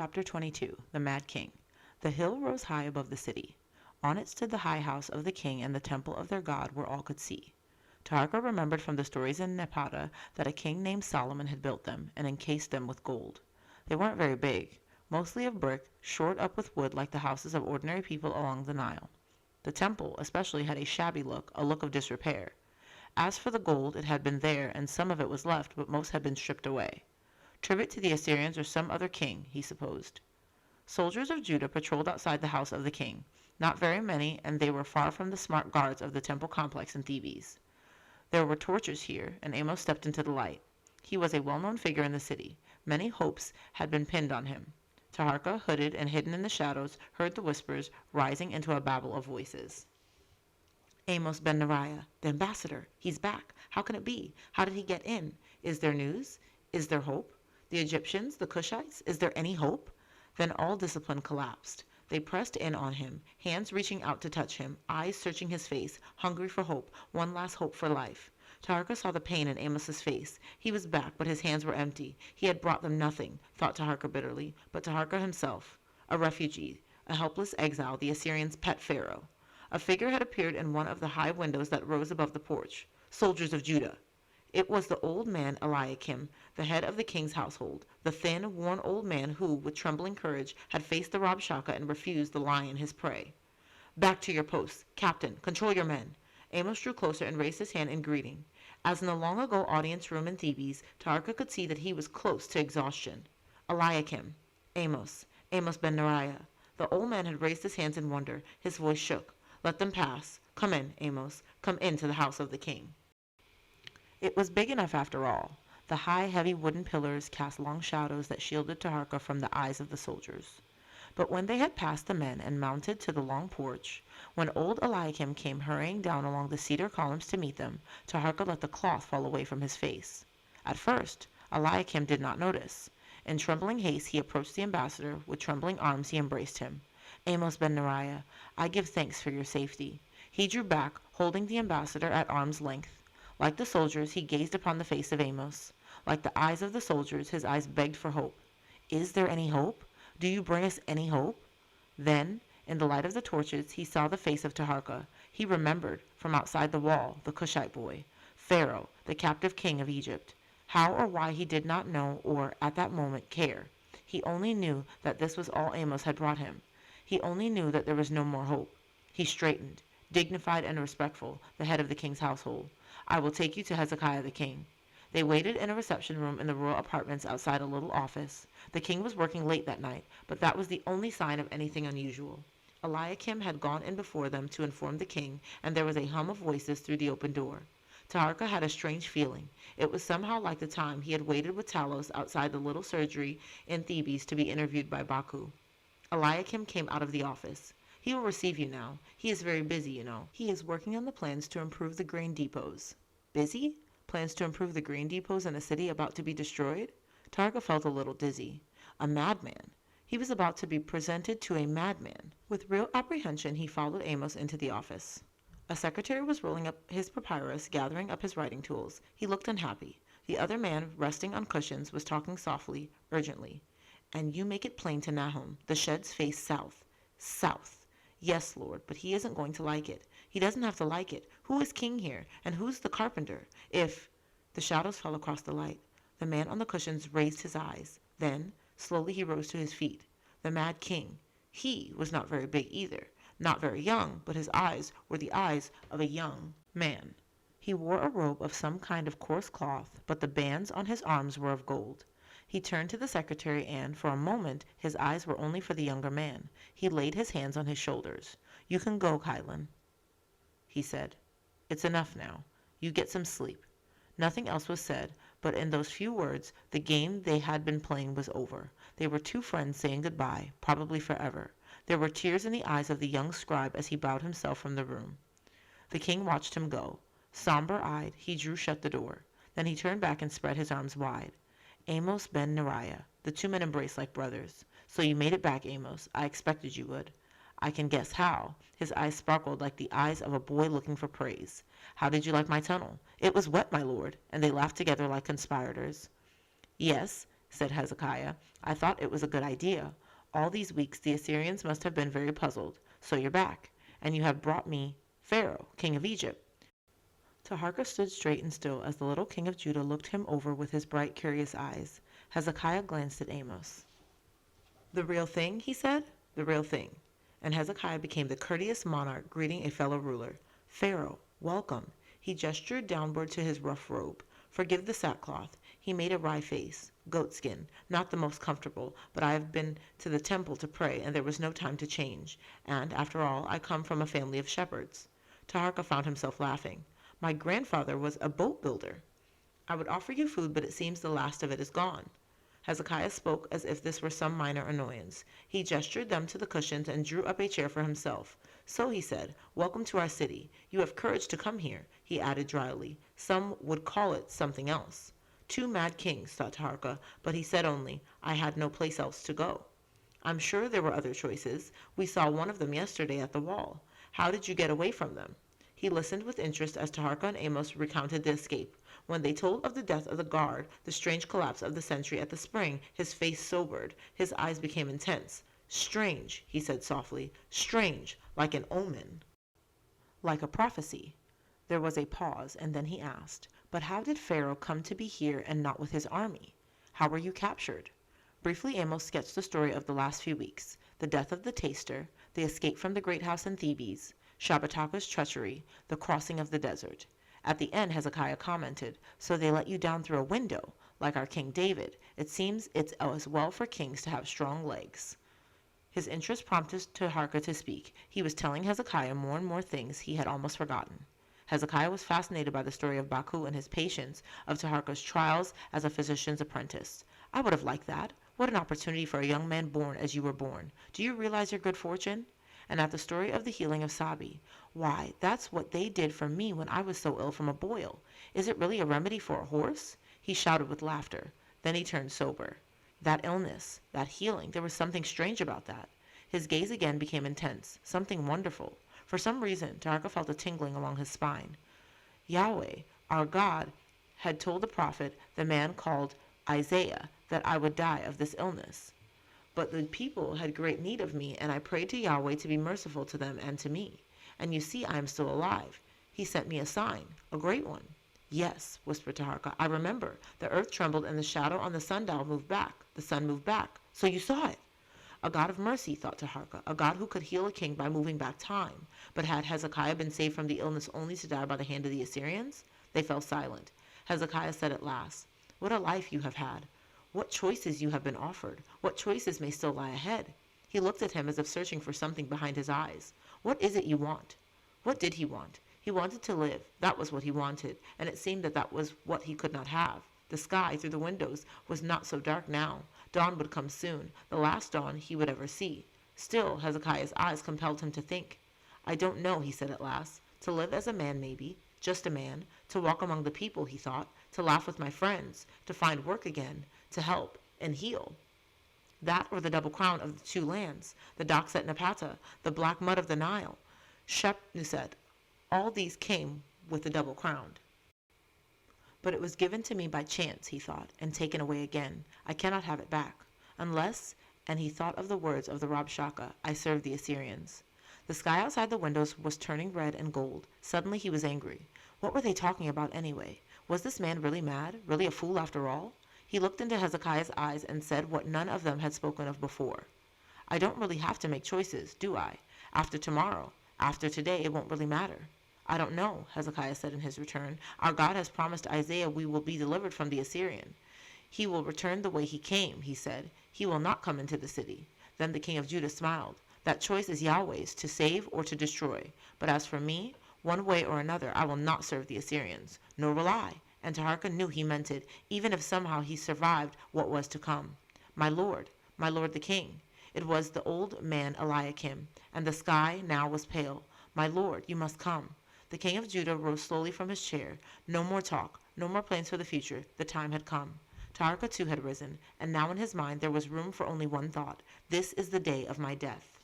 Chapter 22. The Mad King. The hill rose high above the city. On it stood the high house of the king and the temple of their god where all could see. Taharka remembered from the stories in Nepata that a king named Solomon had built them and encased them with gold. They weren't very big, mostly of brick, shored up with wood like the houses of ordinary people along the Nile. The temple especially had a shabby look, a look of disrepair. As for the gold, it had been there, and some of it was left, but most had been stripped away. Tribute to the Assyrians or some other king, he supposed. Soldiers of Judah patrolled outside the house of the king, not very many, and they were far from the smart guards of the temple complex in Thebes. There were torches here, and Amos stepped into the light. He was a well-known figure in the city. Many hopes had been pinned on him. Taharka, hooded and hidden in the shadows, heard the whispers rising into a babble of voices. Amos ben Neriah, the ambassador. He's back. How can it be? How did he get in? Is there news? Is there hope? The Egyptians, the Cushites, is there any hope? Then all discipline collapsed. They pressed in on him, hands reaching out to touch him, eyes searching his face, hungry for hope, one last hope for life. Taharka saw the pain in Amos's face. He was back, but his hands were empty. He had brought them nothing, thought Taharka bitterly, but Taharka himself, a refugee, a helpless exile, the Assyrians' pet pharaoh. A figure had appeared in one of the high windows that rose above the porch. Soldiers of Judah. It was the old man Eliakim, the head of the king's household, the thin, worn old man who, with trembling courage, had faced the Rabshakeh and refused the lion his prey. Back to your posts. Captain, control your men. Amos drew closer and raised his hand in greeting. As in the long-ago audience room in Thebes, Taharka could see that he was close to exhaustion. Eliakim. Amos ben Neriah. The old man had raised his hands in wonder. His voice shook. Let them pass. Come in, Amos. Come into the house of the king. It was big enough after all. The high, heavy wooden pillars cast long shadows that shielded Taharka from the eyes of the soldiers. But when they had passed the men and mounted to the long porch, when old Eliakim came hurrying down along the cedar columns to meet them, Taharka let the cloth fall away from his face. At first, Eliakim did not notice. In trembling haste he approached the ambassador. With trembling arms he embraced him. Amos ben Neriah, I give thanks for your safety. He drew back, holding the ambassador at arm's length. Like the soldiers, he gazed upon the face of Amos. Like the eyes of the soldiers, his eyes begged for hope. Is there any hope? Do you bring us any hope? Then, in the light of the torches, he saw the face of Taharka. He remembered, from outside the wall, the Cushite boy, Pharaoh, the captive king of Egypt. How or why he did not know or, at that moment, care. He only knew that this was all Amos had brought him. He only knew that there was no more hope. He straightened, dignified and respectful, the head of the king's household. I will take you to Hezekiah the king. They waited in a reception room in the royal apartments outside a little office. The king was working late that night, but that was the only sign of anything unusual. Eliakim had gone in before them to inform the king, and there was a hum of voices through the open door. Taharka had a strange feeling. It was somehow like the time he had waited with Talos outside the little surgery in Thebes to be interviewed by Baku. Eliakim came out of the office. He will receive you now. He is very busy, you know. He is working on the plans to improve the grain depots. Busy? Plans to improve the grain depots in a city about to be destroyed? Taharka felt a little dizzy. A madman. He was about to be presented to a madman. With real apprehension, he followed Amos into the office. A secretary was rolling up his papyrus, gathering up his writing tools. He looked unhappy. The other man, resting on cushions, was talking softly, urgently. And you make it plain to Nahum. The sheds face south. South. Yes, Lord, but he isn't going to like it. He doesn't have to like it. Who is king here? And who's the carpenter? The shadows fell across the light. The man on the cushions raised his eyes. Then, slowly he rose to his feet. The mad king. He was not very big either. Not very young, but his eyes were the eyes of a young man. He wore a robe of some kind of coarse cloth, but the bands on his arms were of gold. He turned to the secretary and, for a moment, his eyes were only for the younger man. He laid his hands on his shoulders. You can go, Kylan, he said. It's enough now. You get some sleep. Nothing else was said, but in those few words, the game they had been playing was over. They were two friends saying goodbye, probably forever. There were tears in the eyes of the young scribe as he bowed himself from the room. The king watched him go. Somber-eyed, he drew shut the door. Then he turned back and spread his arms wide. Amos ben Neriah. The two men embraced like brothers. So you made it back, Amos. I expected you would. I can guess how. His eyes sparkled like the eyes of a boy looking for praise. How did you like my tunnel? It was wet, my lord. And they laughed together like conspirators. Yes, said Hezekiah. "I thought it was a good idea. All these weeks the Assyrians must have been very puzzled. So you're back, and you have brought me Pharaoh, king of Egypt." Taharka stood straight and still as the little king of Judah looked him over with his bright, curious eyes. Hezekiah glanced at Amos. "The real thing?" he said. "The real thing." And Hezekiah became the courteous monarch greeting a fellow ruler. "Pharaoh, welcome." He gestured downward to his rough robe. "Forgive the sackcloth." He made a wry face. "Goatskin, not the most comfortable, but I have been to the temple to pray, and there was no time to change. And, after all, I come from a family of shepherds." Taharka found himself laughing. "My grandfather was a boat builder." "I would offer you food, but it seems the last of it is gone." Hezekiah spoke as if this were some minor annoyance. He gestured them to the cushions and drew up a chair for himself. "So," he said, "welcome to our city. You have courage to come here," he added dryly. "Some would call it something else." Two mad kings, thought Taharka, but he said only, "I had no place else to go." "I'm sure there were other choices. We saw one of them yesterday at the wall. How did you get away from them?" He listened with interest as Taharka and Amos recounted the escape. When they told of the death of the guard, the strange collapse of the sentry at the spring, his face sobered, his eyes became intense. "Strange," he said softly. "Strange, like an omen. Like a prophecy." There was a pause, and then he asked, "But how did Pharaoh come to be here and not with his army? How were you captured?" Briefly Amos sketched the story of the last few weeks, the death of the taster, the escape from the great house in Thebes, Shabbataka's treachery, the crossing of the desert. At the end Hezekiah commented, "So they let you down through a window, like our King David. It seems it's as well for kings to have strong legs." His interest prompted Taharka to speak. He was telling Hezekiah more and more things he had almost forgotten. Hezekiah was fascinated by the story of Baku and his patients, of Taharka's trials as a physician's apprentice. "I would have liked that. What an opportunity for a young man born as you were born. Do you realize your good fortune?" And at the story of the healing of Sabi. "Why, that's what they did for me when I was so ill from a boil. Is it really a remedy for a horse?" He shouted with laughter. Then he turned sober. That illness, that healing, there was something strange about that. His gaze again became intense, something wonderful. For some reason, Taharka felt a tingling along his spine. Yahweh, our God, had told the prophet, the man called Isaiah, that I would die of this illness. But the people had great need of me, and I prayed to Yahweh to be merciful to them and to me. And you see I am still alive. He sent me a sign, a great one." "Yes," whispered Taharka, "I remember. The earth trembled and the shadow on the sundial moved back. The sun moved back. So you saw it." A God of mercy, thought Taharka, a God who could heal a king by moving back time. But had Hezekiah been saved from the illness only to die by the hand of the Assyrians? They fell silent. Hezekiah said at last, "What a life you have had. What choices you have been offered. What choices may still lie ahead." He looked at him as if searching for something behind his eyes. "What is it you want?" What did he want? He wanted to live. That was what he wanted, and it seemed that that was what he could not have. The sky, through the windows, was not so dark now. Dawn would come soon, the last dawn he would ever see. Still, Hezekiah's eyes compelled him to think. "I don't know," he said at last. "To live as a man, maybe. Just a man. To walk among the people," he thought. "To laugh with my friends. To find work again. To help and heal. That or the double crown of the two lands, the docks at Napata, the black mud of the Nile. Shep-Nuset. All these came with the double crown. But it was given to me by chance," he thought, "and taken away again. I cannot have it back. Unless," and he thought of the words of the Rabshakeh, "I serve the Assyrians." The sky outside the windows was turning red and gold. Suddenly he was angry. What were they talking about anyway? Was this man really mad? Really a fool after all? He looked into Hezekiah's eyes and said what none of them had spoken of before. "I don't really have to make choices, do I? After tomorrow, after today, it won't really matter." "I don't know," Hezekiah said in his return. "Our God has promised Isaiah we will be delivered from the Assyrian. He will return the way he came," he said. "He will not come into the city." Then the king of Judah smiled. "That choice is Yahweh's, to save or to destroy. But as for me, one way or another I will not serve the Assyrians. Nor will I." And Taharka knew he meant it, even if somehow he survived what was to come. My lord the king." It was the old man Eliakim, and the sky now was pale. "My lord, you must come." The king of Judah rose slowly from his chair. No more talk, no more plans for the future. The time had come. Taharka too had risen, and now in his mind there was room for only one thought. "This is the day of my death."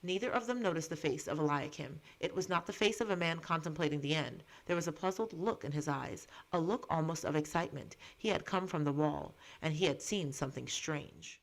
Neither of them noticed the face of Eliakim. It was not the face of a man contemplating the end. There was a puzzled look in his eyes, a look almost of excitement. He had come from the wall, and he had seen something strange.